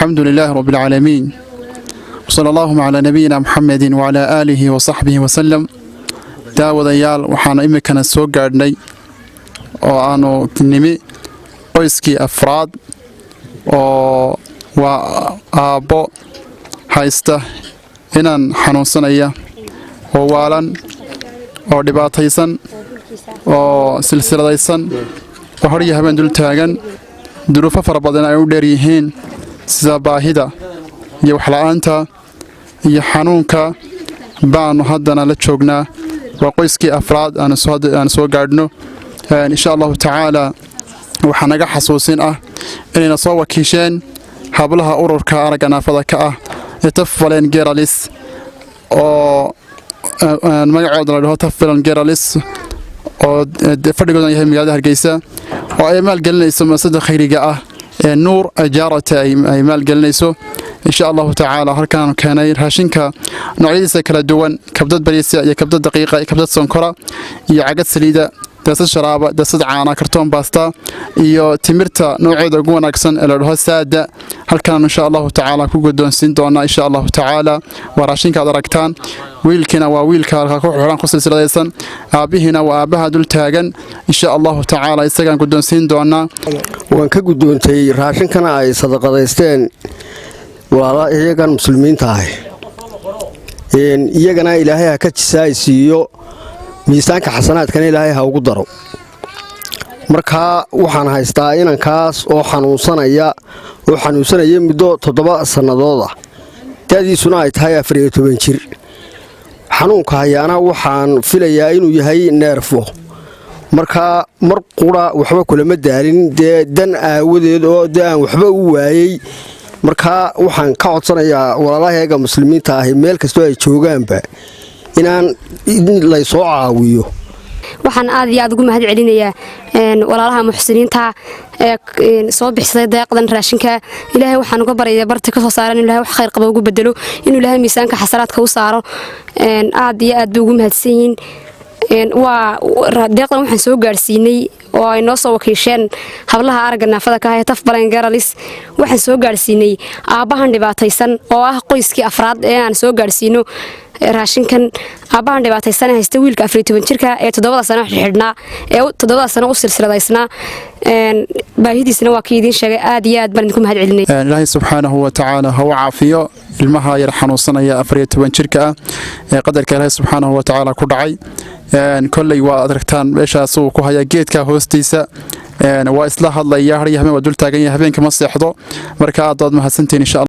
الحمد لله رب العالمين وصلى الله على نبينا محمد وعلى آله وصحبه وسلم daawadayaal waxaan imikana soo gaadhnay oo aanu nimi qoyskii afraad oo waa aabbo haysta inaan xanuunsanaya oo waalan oo dhibaataysan oo silsiladaysan oo hor iyo habeen dul taagan duruufo fara badan ay u dheer yihiin sida baahida iyo waxla'aanta iyo xanuunka baanu haddana la joognaa وقيسكي أفراد أنا سو قاعدنو إن شاء الله تعالى وحنا حسوسين إننا صوا كيشين هبلها أورور كأرجنا فذاك يتفلين جيراليس أو ما يعود له تفلين جيراليس أو فرقنا يهم يده الجيسة وأيمال قلنا يسمى صدق خيري نور أجارة أيمال قلنا يسو إن شاء الله تعالى هركان كان يرهاشينك نوعية كلا دوان كبدة بريسيا يا كبدة دقيقة يا كبدة سكر يا عقد سليدة دست شرابة دست عانا كرتون باستا يا تمرتا نوعية دقون أكسن إلى الهسادة هركان إن شاء الله تعالى كوجدون سندونا إن شاء الله تعالى وراشينك دركتان ويلكنا وويلكا حران خصل سلسلة أبيهنا وأبها دول تاجن إن شاء الله تعالى يستجن كوجدون سندونا وان كوجدون تي راشين كنا أي صدقة دستين ولا إيجان مسلمين تاعي إن إيجانا إلهي هكتشاي سيو ميزانك حسنات كان إلهي هوقدرو مركها وحنا هايستاين كاس وحنوسنا يمدو تضبط السنة تادي سنايت هاي فريتو بنشر حنوك هايانا وحن فيليا إنو يهي نيرفو marka mar qura waxba kula madaalin dan aawadeed oo daan waxba u waayay marka waxaan ka codsanayaa walaalahayga muslimiinta ah meel kasto ay joogaanba inaan la soo caawiyo waxaan aad iyo aad ugu mahad celinayaa walaalaha muxsiniinta soo bixisay deeqdan raashinka ilaahay waxaan uga baryayaa barti ka soo saaran ilaahay wax khayr qabo ugu bedelo inuu ilaahay miisaanka xasanaadka u saaro aad iyo aad ugu mahadsanyiin deeqdan waxaan soo gaarsiinay oo ay noo soo wakiisheen hablaha aragga naafada ka ah tafbalan garalis waxaan soo gaarsiinay aabahan dhibaataysan oo ah qoyskii afraad ee aan soo gaarsiino raashinkan aabahan dhibaataysan haysta wiilka 14 jirka ee 7 sano xidhnaa ee 7 sano u silsiladaysnaa baahidiisna waa kii idin sheegay aad iyo aad baan ku mahad celinay ilaahay subhanahu wa ta'ala hawa caafiyo ilmaha yar xanuunsanaya 14 jirka ee qadarka ilaahay subhanahu wa ta'ala ku dhacay كلي وأدركتان إيش أسوق وهي جيت كهوستيسا وإصلاح الله يهري هم ودول تاجين يهبين كمصلحة مركز ضد محسنتين إن شاء الله.